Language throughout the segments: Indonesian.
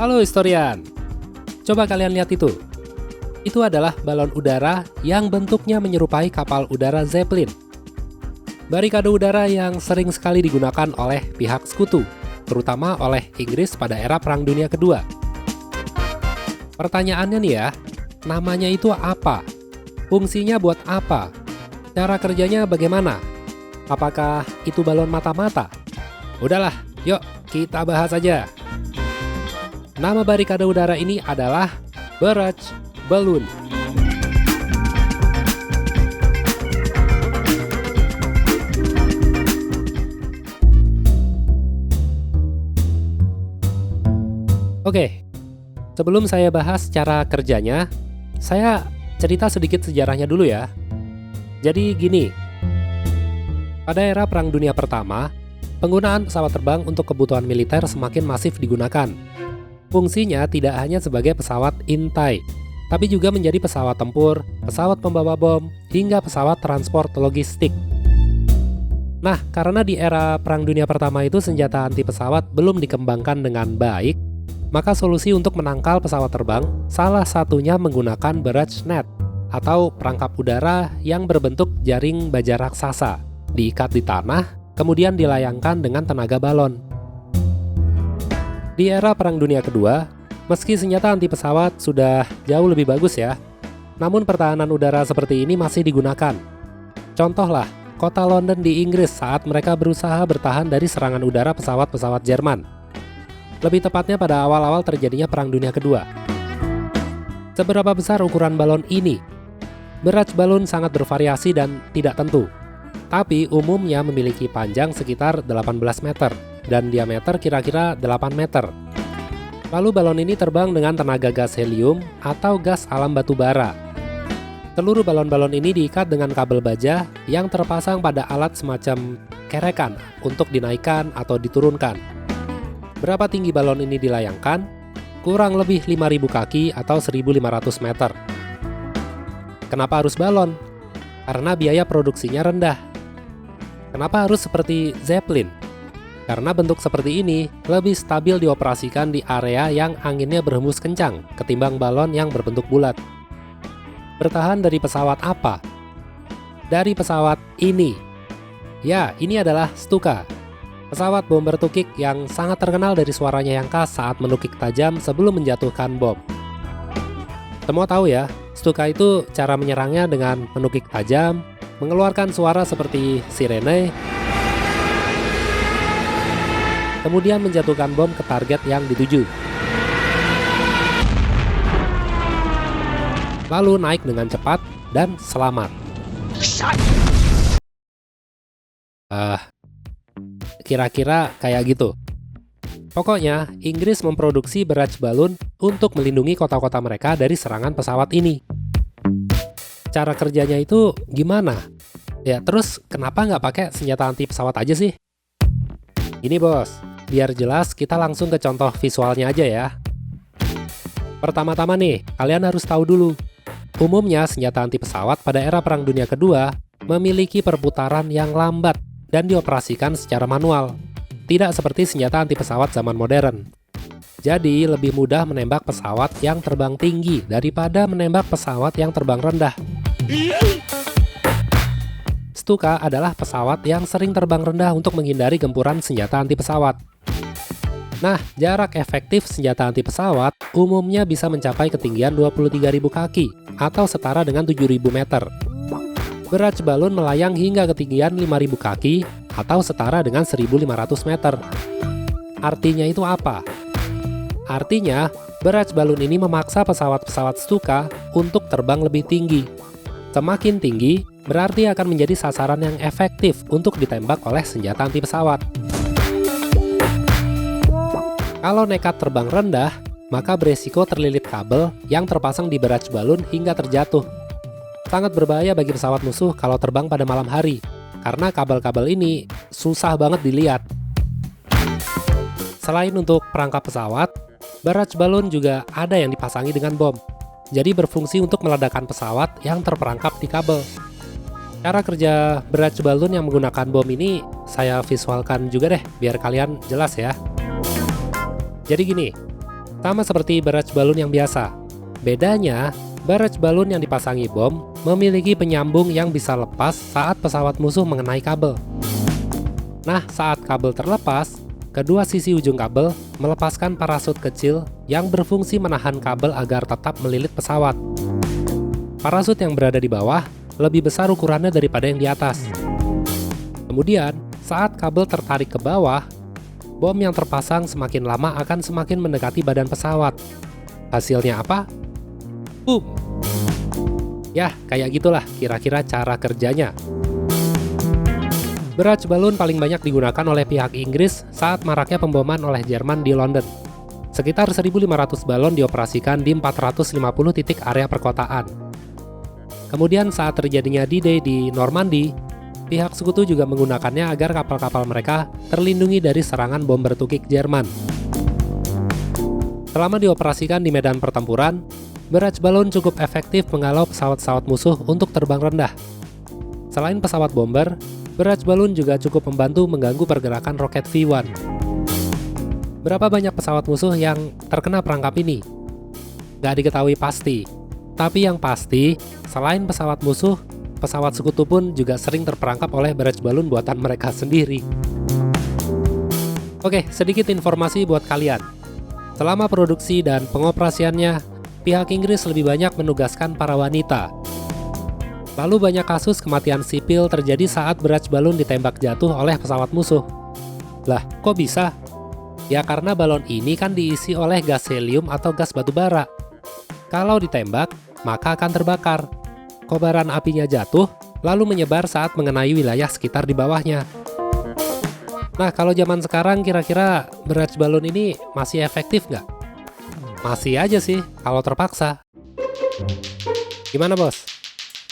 Halo historian, coba kalian lihat itu. Itu adalah balon udara yang bentuknya menyerupai kapal udara Zeppelin. Barikade udara yang sering sekali digunakan oleh pihak sekutu, terutama oleh Inggris pada era Perang Dunia Kedua. Pertanyaannya nih ya, namanya itu apa? Fungsinya buat apa? Cara kerjanya bagaimana? Apakah itu balon mata-mata? Udahlah, yuk kita bahas aja. Nama barikade udara ini adalah barrage balloon. Oke, sebelum saya bahas cara kerjanya, saya cerita sedikit sejarahnya dulu ya. Jadi gini, pada era Perang Dunia Pertama, penggunaan pesawat terbang untuk kebutuhan militer semakin masif digunakan. Fungsinya tidak hanya sebagai pesawat intai, tapi juga menjadi pesawat tempur, pesawat pembawa bom, hingga pesawat transport logistik. Nah, karena di era Perang Dunia Pertama itu senjata anti pesawat belum dikembangkan dengan baik, maka solusi untuk menangkal pesawat terbang salah satunya menggunakan barrage net, atau perangkap udara yang berbentuk jaring baja raksasa, diikat di tanah, kemudian dilayangkan dengan tenaga balon. Di era Perang Dunia Kedua, meski senjata anti pesawat sudah jauh lebih bagus ya, namun pertahanan udara seperti ini masih digunakan. Contohlah, kota London di Inggris saat mereka berusaha bertahan dari serangan udara pesawat-pesawat Jerman. Lebih tepatnya pada awal-awal terjadinya Perang Dunia Kedua. Seberapa besar ukuran balon ini? Barrage balloon sangat bervariasi dan tidak tentu, tapi umumnya memiliki panjang sekitar 18 meter dan diameter kira-kira 8 meter. Lalu balon ini terbang dengan tenaga gas helium atau gas alam batu bara. Seluruh balon-balon ini diikat dengan kabel baja yang terpasang pada alat semacam kerekan untuk dinaikkan atau diturunkan. Berapa tinggi balon ini dilayangkan? Kurang lebih 5.000 kaki atau 1.500 meter. Kenapa harus balon? Karena biaya produksinya rendah. Kenapa harus seperti Zeppelin? Karena bentuk seperti ini lebih stabil dioperasikan di area yang anginnya berhembus kencang ketimbang balon yang berbentuk bulat. Bertahan dari pesawat apa? Dari pesawat ini. Ya, ini adalah Stuka. Pesawat bomber tukik yang sangat terkenal dari suaranya yang khas saat menukik tajam sebelum menjatuhkan bom. Semua tahu ya, Stuka itu cara menyerangnya dengan menukik tajam, mengeluarkan suara seperti sirene, kemudian menjatuhkan bom ke target yang dituju. Lalu naik dengan cepat dan selamat. Kira-kira kayak gitu. Pokoknya, Inggris memproduksi barrage balloon untuk melindungi kota-kota mereka dari serangan pesawat ini. Cara kerjanya itu gimana? Ya, terus kenapa nggak pakai senjata anti pesawat aja sih? Ini bos, biar jelas kita langsung ke contoh visualnya aja ya. Pertama-tama nih, kalian harus tahu dulu. Umumnya senjata anti pesawat pada era Perang Dunia Kedua memiliki perputaran yang lambat dan dioperasikan secara manual. Tidak seperti senjata anti pesawat zaman modern. Jadi lebih mudah menembak pesawat yang terbang tinggi daripada menembak pesawat yang terbang rendah. Stuka adalah pesawat yang sering terbang rendah untuk menghindari gempuran senjata anti pesawat. Nah, jarak efektif senjata anti pesawat umumnya bisa mencapai ketinggian 23.000 kaki atau setara dengan 7.000 meter. Barrage balloon melayang hingga ketinggian 5.000 kaki atau setara dengan 1.500 meter. Artinya itu apa? Artinya, barrage balloon ini memaksa pesawat-pesawat Stuka untuk terbang lebih tinggi. Semakin tinggi, berarti akan menjadi sasaran yang efektif untuk ditembak oleh senjata anti pesawat. Kalau nekat terbang rendah, maka beresiko terlilit kabel yang terpasang di barrage balloon hingga terjatuh. Sangat berbahaya bagi pesawat musuh kalau terbang pada malam hari, karena kabel-kabel ini susah banget dilihat. Selain untuk perangkap pesawat, barrage balloon juga ada yang dipasangi dengan bom. Jadi berfungsi untuk meledakkan pesawat yang terperangkap di kabel. Cara kerja barrage balloon yang menggunakan bom ini saya visualkan juga deh, biar kalian jelas ya. Jadi gini, Sama seperti barrage balon yang biasa. Bedanya, barrage balon yang dipasangi bom memiliki penyambung yang bisa lepas saat pesawat musuh mengenai kabel. Nah, saat kabel terlepas, kedua sisi ujung kabel melepaskan parasut kecil yang berfungsi menahan kabel agar tetap melilit pesawat. Parasut yang berada di bawah lebih besar ukurannya daripada yang di atas. Kemudian, saat kabel tertarik ke bawah, bom yang terpasang semakin lama akan semakin mendekati badan pesawat. Hasilnya apa? Boom! Ya, kayak gitulah kira-kira cara kerjanya. Barrage balon paling banyak digunakan oleh pihak Inggris saat maraknya pemboman oleh Jerman di London. Sekitar 1.500 balon dioperasikan di 450 titik area perkotaan. Kemudian saat terjadinya D-Day di Normandy, pihak sekutu juga menggunakannya agar kapal-kapal mereka terlindungi dari serangan bom bertukik Jerman. Selama dioperasikan di medan pertempuran, barrage balon cukup efektif menghalau pesawat-pesawat musuh untuk terbang rendah. Selain pesawat bomber, barrage balon juga cukup membantu mengganggu pergerakan roket V1. Berapa banyak pesawat musuh yang terkena perangkap ini? Nggak diketahui pasti. Tapi yang pasti, selain pesawat musuh, pesawat sekutu pun juga sering terperangkap oleh barrage balon buatan mereka sendiri. Oke, sedikit informasi buat kalian. Selama produksi dan pengoperasiannya, pihak Inggris lebih banyak menugaskan para wanita. Lalu banyak kasus kematian sipil terjadi saat barrage balon ditembak jatuh oleh pesawat musuh. Lah, kok bisa? Ya karena balon ini kan diisi oleh gas helium atau gas batu bara. Kalau ditembak, maka akan terbakar. Kobaran apinya jatuh, lalu menyebar saat mengenai wilayah sekitar di bawahnya. Nah, kalau zaman sekarang kira-kira barrage balon ini masih efektif nggak? Masih aja sih, kalau terpaksa. Gimana bos?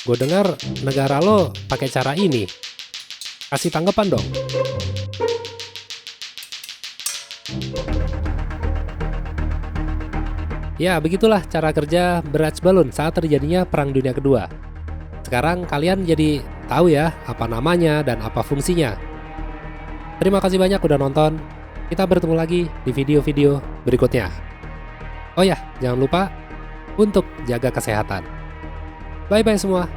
Gue dengar negara lo pakai cara ini. Kasih tanggapan dong. Ya, begitulah cara kerja barrage balon saat terjadinya Perang Dunia Kedua. Sekarang kalian jadi tahu ya apa namanya dan apa fungsinya. Terima kasih banyak udah nonton. Kita bertemu lagi di video-video berikutnya. Oh ya, jangan lupa untuk jaga kesehatan. Bye-bye semua.